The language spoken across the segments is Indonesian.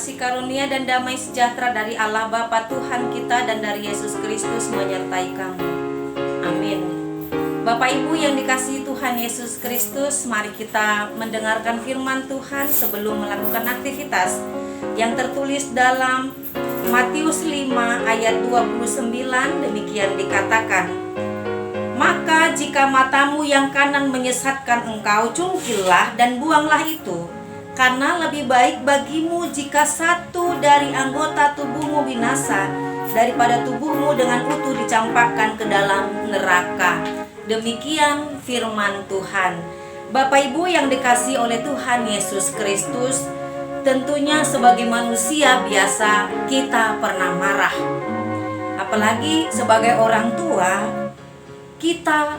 kasih karunia dan damai sejahtera dari Allah Bapa Tuhan kita dan dari Yesus Kristus menyertai kamu. Amin. Bapak Ibu yang dikasihi Tuhan Yesus Kristus, mari kita mendengarkan firman Tuhan sebelum melakukan aktivitas yang tertulis dalam Matius 5 ayat 29. Demikian dikatakan, "Maka jika matamu yang kanan menyesatkan engkau, cungkillah dan buanglah itu. Karena lebih baik bagimu jika satu dari anggota tubuhmu binasa daripada tubuhmu dengan utuh dicampakkan ke dalam neraka." Demikian firman Tuhan. Bapak Ibu yang dikasihi oleh Tuhan Yesus Kristus, tentunya sebagai manusia biasa kita pernah marah. Apalagi sebagai orang tua, kita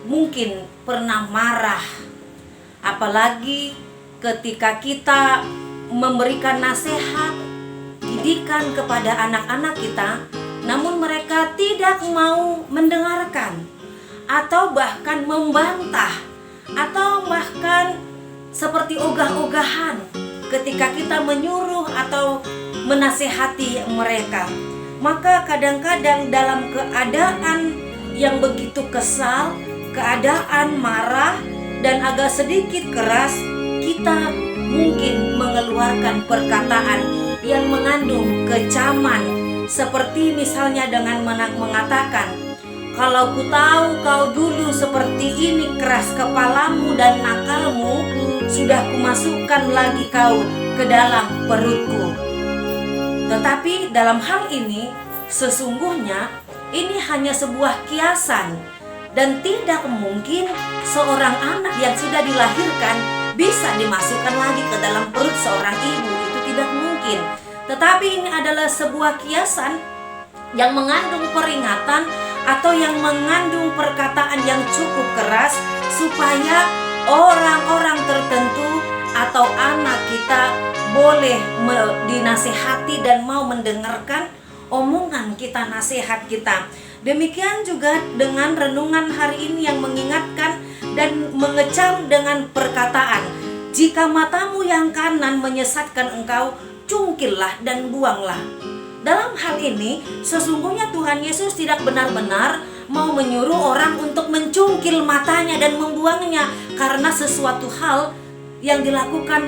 mungkin pernah marah. Apalagi ketika kita memberikan nasihat, didikan kepada anak-anak kita, namun mereka tidak mau mendengarkan, atau bahkan membantah, atau bahkan seperti ogah-ogahan ketika kita menyuruh atau menasehati mereka. Maka kadang-kadang dalam keadaan yang begitu kesal, keadaan marah dan agak sedikit keras, kita mungkin mengeluarkan perkataan yang mengandung kecaman, seperti misalnya dengan mengatakan, "Kalau ku tahu kau dulu seperti ini keras kepalamu dan nakalmu, sudah kumasukkan lagi kau ke dalam perutku." Tetapi dalam hal ini sesungguhnya ini hanya sebuah kiasan, dan tidak mungkin seorang anak yang sudah dilahirkan bisa dimasukkan lagi ke dalam perut seorang ibu. Itu tidak mungkin. Tetapi ini adalah sebuah kiasan yang mengandung peringatan atau yang mengandung perkataan yang cukup keras, supaya orang-orang tertentu atau anak kita boleh dinasehati dan mau mendengarkan omongan kita, nasihat kita. Demikian juga dengan renungan hari ini yang mengingatkan dan mengecam dengan perkataan, "Jika matamu yang kanan menyesatkan engkau, cungkillah dan buanglah." Dalam hal ini sesungguhnya Tuhan Yesus tidak benar-benar mau menyuruh orang untuk mencungkil matanya dan membuangnya karena sesuatu hal yang dilakukan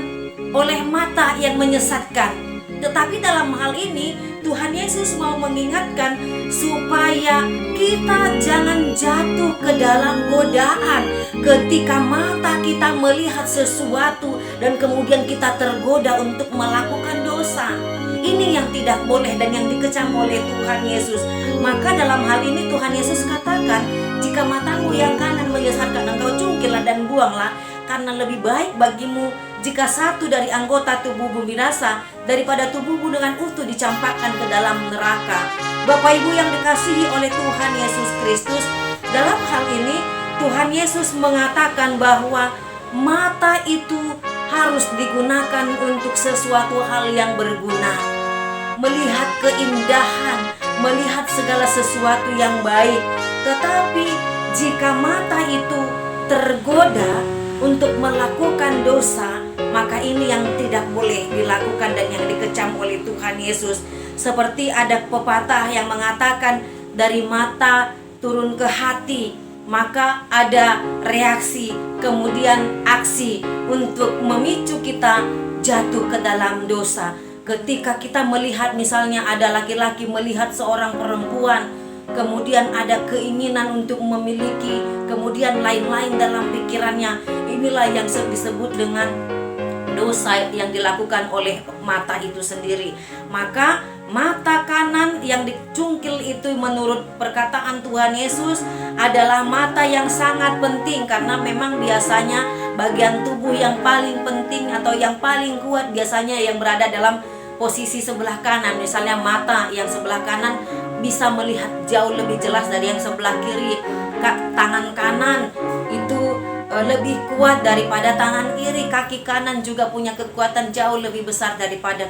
oleh mata yang menyesatkan. Tetapi dalam hal ini Tuhan Yesus mau mengingatkan supaya kita jangan jatuh ke dalam godaan ketika mata kita melihat sesuatu dan kemudian kita tergoda untuk melakukan dosa. Ini yang tidak boleh dan yang dikecam oleh Tuhan Yesus. Maka dalam hal ini Tuhan Yesus katakan, "Jika matamu yang kanan menyesatkan engkau, cungkillah dan buanglah. Karena lebih baik bagimu jika satu dari anggota tubuhmu binasa daripada tubuhmu dengan utuh dicampakkan ke dalam neraka." Bapak Ibu yang dikasihi oleh Tuhan Yesus Kristus, dalam hal ini Tuhan Yesus mengatakan bahwa mata itu harus digunakan untuk sesuatu hal yang berguna, melihat keindahan, melihat segala sesuatu yang baik. Tetapi jika mata itu tergoda untuk melakukan dosa, maka ini yang tidak boleh dilakukan dan yang dikecam oleh Tuhan Yesus. Seperti ada pepatah yang mengatakan, dari mata turun ke hati, maka ada reaksi, kemudian aksi untuk memicu kita jatuh ke dalam dosa. Ketika kita melihat, misalnya ada laki-laki melihat seorang perempuan, kemudian ada keinginan untuk memiliki, kemudian lain-lain dalam pikirannya, inilah yang disebut dengan dosa yang dilakukan oleh mata itu sendiri. Maka mata kanan yang dicungkil itu menurut perkataan Tuhan Yesus adalah mata yang sangat penting, karena memang biasanya bagian tubuh yang paling penting atau yang paling kuat biasanya yang berada dalam posisi sebelah kanan. Misalnya mata yang sebelah kanan bisa melihat jauh lebih jelas dari yang sebelah kiri. Tangan kanan itu lebih kuat daripada tangan kiri. Kaki kanan juga punya kekuatan jauh lebih besar daripada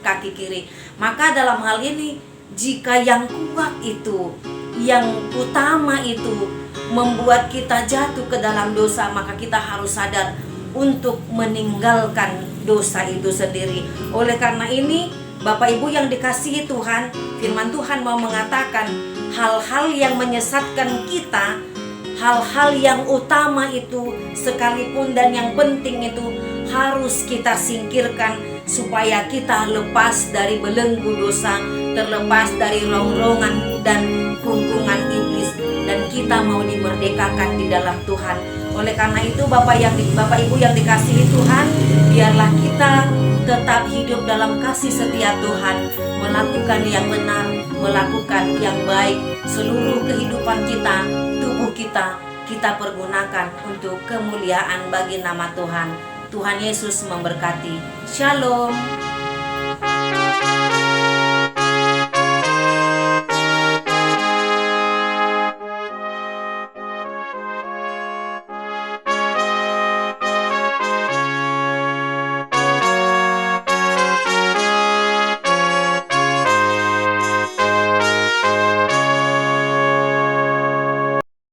kaki kiri. Maka dalam hal ini, jika yang kuat itu, yang utama itu membuat kita jatuh ke dalam dosa, maka kita harus sadar untuk meninggalkan dosa itu sendiri. Oleh karena ini, Bapak Ibu yang dikasihi Tuhan, firman Tuhan mau mengatakan hal-hal yang menyesatkan kita, hal-hal yang utama itu sekalipun dan yang penting itu harus kita singkirkan supaya kita lepas dari belenggu dosa, terlepas dari rongrongan dan kungkungan iblis, dan kita mau dimerdekakan di dalam Tuhan. Oleh karena itu Bapak Ibu yang dikasihi Tuhan, biarlah kita tetap hidup dalam kasih setia Tuhan, melakukan yang benar, melakukan yang baik. Seluruh kehidupan kita, tubuh kita pergunakan untuk kemuliaan bagi nama Tuhan. Tuhan Yesus memberkati. Shalom.